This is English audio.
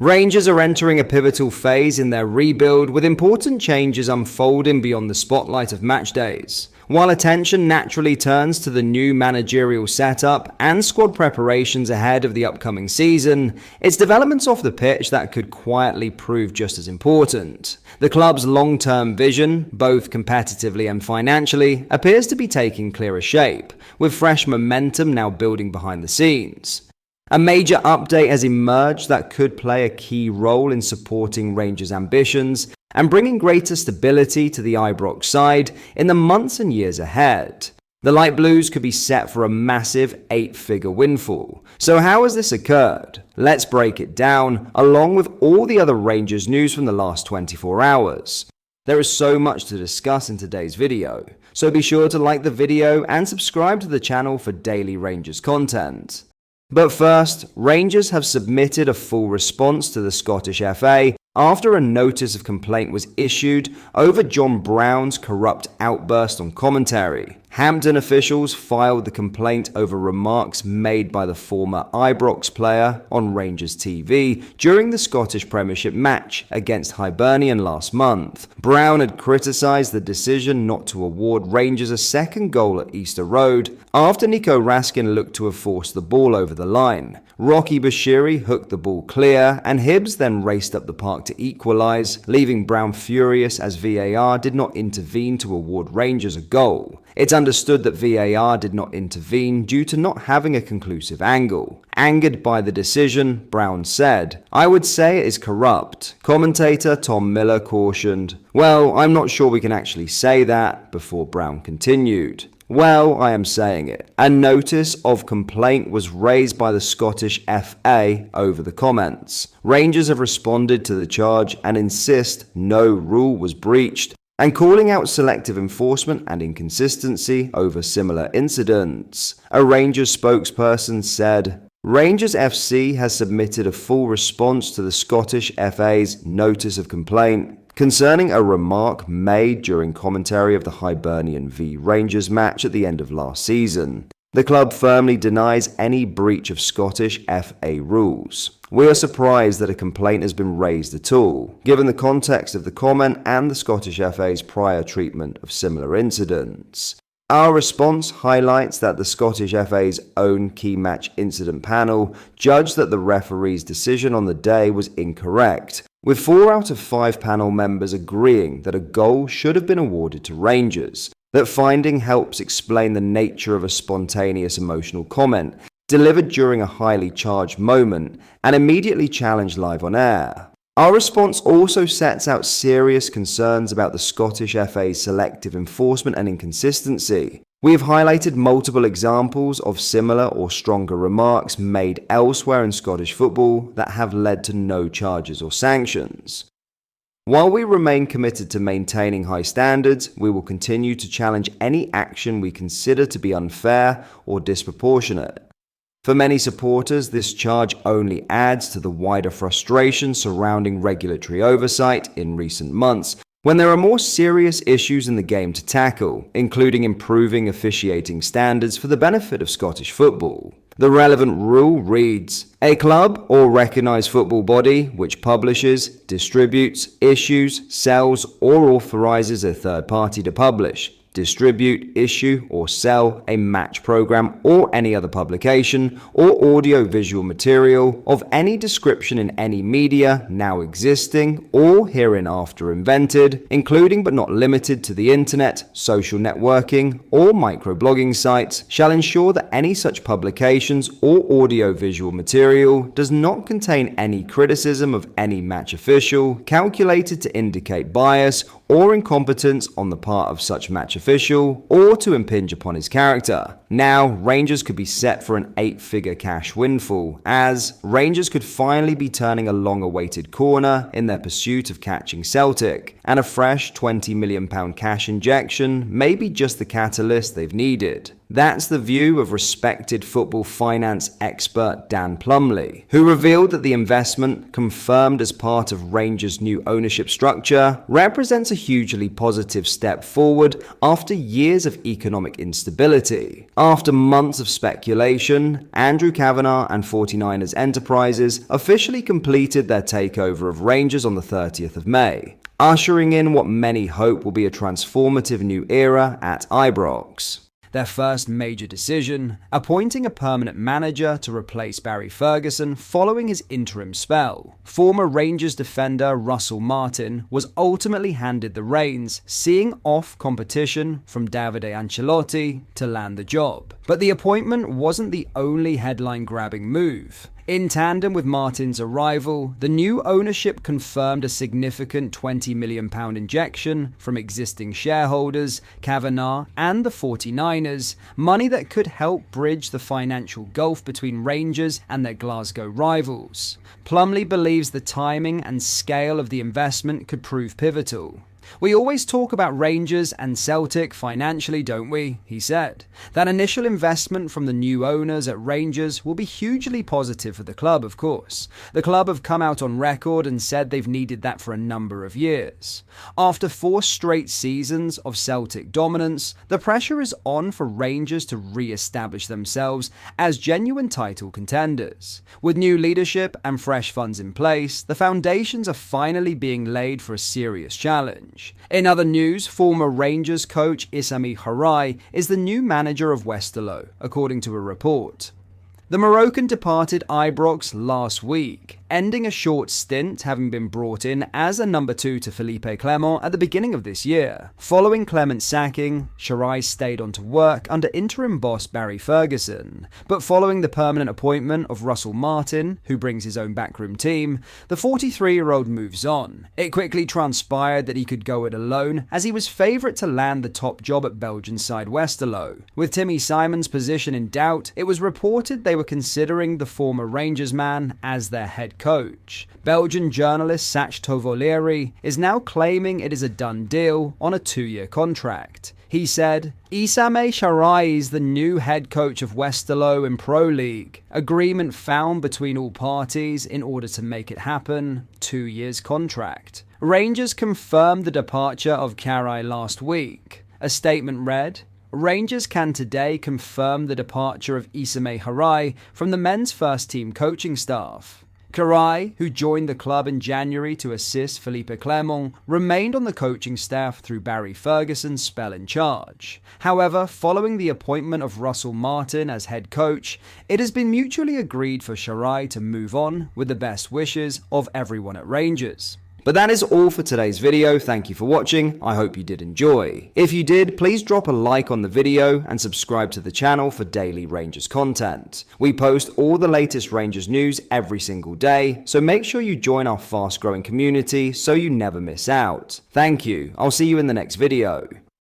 Rangers are entering a pivotal phase in their rebuild, with important changes unfolding beyond the spotlight of match days. While attention naturally turns to the new managerial setup and squad preparations ahead of the upcoming season, it's developments off the pitch that could quietly prove just as important. The club's long-term vision, both competitively and financially, appears to be taking clearer shape, with fresh momentum now building behind the scenes. A major update has emerged that could play a key role in supporting Rangers' ambitions and bringing greater stability to the Ibrox side in the months and years ahead. The Light Blues could be set for a massive 8-figure windfall. So how has this occurred? Let's break it down, along with all the other Rangers news from the last 24 hours. There is so much to discuss in today's video, so be sure to like the video and subscribe to the channel for daily Rangers content. But first, Rangers have submitted a full response to the Scottish FA after a notice of complaint was issued over John Brown's corrupt outburst on commentary. Hampden officials filed the complaint over remarks made by the former Ibrox player on Rangers TV during the Scottish Premiership match against Hibernian last month. Brown had criticised the decision not to award Rangers a second goal at Easter Road after Nico Raskin looked to have forced the ball over the line. Rocky Bashiri hooked the ball clear, and Hibs then raced up the park to equalise, leaving Brown furious as VAR did not intervene to award Rangers a goal. It's understood that VAR did not intervene due to not having a conclusive angle. Angered by the decision, Brown said, "I would say it is corrupt." Commentator Tom Miller cautioned, "Well, I'm not sure we can actually say that," before Brown continued, "Well, I am saying it." A notice of complaint was raised by the Scottish FA over the comments. Rangers have responded to the charge and insist no rule was breached, and calling out selective enforcement and inconsistency over similar incidents. A Rangers spokesperson said, "Rangers FC has submitted a full response to the Scottish FA's notice of complaint concerning a remark made during commentary of the Hibernian v Rangers match at the end of last season. The club firmly denies any breach of Scottish FA rules. We are surprised that a complaint has been raised at all, given the context of the comment and the Scottish FA's prior treatment of similar incidents." Our response highlights that the Scottish FA's own key match incident panel judged that the referee's decision on the day was incorrect, with 4 out of 5 panel members agreeing that a goal should have been awarded to Rangers. That finding helps explain the nature of a spontaneous emotional comment delivered during a highly charged moment and immediately challenged live on air. Our response also sets out serious concerns about the Scottish FA's selective enforcement and inconsistency. We have highlighted multiple examples of similar or stronger remarks made elsewhere in Scottish football that have led to no charges or sanctions. While we remain committed to maintaining high standards, we will continue to challenge any action we consider to be unfair or disproportionate. For many supporters, this charge only adds to the wider frustration surrounding regulatory oversight in recent months, when there are more serious issues in the game to tackle, including improving officiating standards for the benefit of Scottish football. The relevant rule reads, "A club or recognised football body which publishes, distributes, issues, sells or authorises a third party to publish, distribute, issue or sell a match program or any other publication or audio-visual material of any description in any media now existing or hereinafter invented, including but not limited to the internet, social networking or microblogging sites, shall ensure that any such publications or audio-visual material does not contain any criticism of any match official calculated to indicate bias or incompetence on the part of such match official or to impinge upon his character." Now, Rangers could be set for an 8-figure cash windfall, as Rangers could finally be turning a long-awaited corner in their pursuit of catching Celtic, and a fresh £20 million cash injection may be just the catalyst they've needed. That's the view of respected football finance expert Dan Plumley, who revealed that the investment, confirmed as part of Rangers' new ownership structure, represents a hugely positive step forward after years of economic instability. After months of speculation, Andrew Kavanagh and 49ers Enterprises officially completed their takeover of Rangers on the 30th of May, ushering in what many hope will be a transformative new era at Ibrox. Their first major decision, appointing a permanent manager to replace Barry Ferguson following his interim spell. Former Rangers defender Russell Martin was ultimately handed the reins, seeing off competition from Davide Ancelotti to land the job. But the appointment wasn't the only headline-grabbing move. In tandem with Martin's arrival, the new ownership confirmed a significant £20 million injection from existing shareholders, Kavanagh and the 49ers, money that could help bridge the financial gulf between Rangers and their Glasgow rivals. Plumley believes the timing and scale of the investment could prove pivotal. "We always talk about Rangers and Celtic financially, don't we?" he said. "That initial investment from the new owners at Rangers will be hugely positive for the club, of course. The club have come out on record and said they've needed that for a number of years. After 4 straight seasons of Celtic dominance, the pressure is on for Rangers to re-establish themselves as genuine title contenders. With new leadership and fresh funds in place, the foundations are finally being laid for a serious challenge." In other news, former Rangers coach Issami Harai is the new manager of Westerlo, according to a report. The Moroccan departed Ibrox last week, ending a short stint having been brought in as a number 2 to Felipe Clement at the beginning of this year. Following Clement's sacking, Sharai stayed on to work under interim boss Barry Ferguson. But following the permanent appointment of Russell Martin, who brings his own backroom team, the 43-year-old moves on. It quickly transpired that he could go it alone, as he was favourite to land the top job at Belgian side Westerlo. With Timmy Simon's position in doubt, it was reported they were considering the former Rangers man as their head coach. Belgian journalist Sach Tovoleri is now claiming it is a done deal on a 2-year contract. He said, "Issame Sharai is the new head coach of Westerlo in Pro League. Agreement found between all parties in order to make it happen. 2 years contract." Rangers confirmed the departure of Karai last week. A statement read, "Rangers can today confirm the departure of Issame Harai from the men's first team coaching staff." Karai, who joined the club in January to assist Felipe Clement, remained on the coaching staff through Barry Ferguson's spell in charge. However, following the appointment of Russell Martin as head coach, it has been mutually agreed for Sharai to move on with the best wishes of everyone at Rangers. But that is all for today's video. Thank you for watching. I hope you did enjoy. If you did, please drop a like on the video and subscribe to the channel for daily Rangers content. We post all the latest Rangers news every single day, so make sure you join our fast growing community so you never miss out. Thank you. I'll see you in the next video.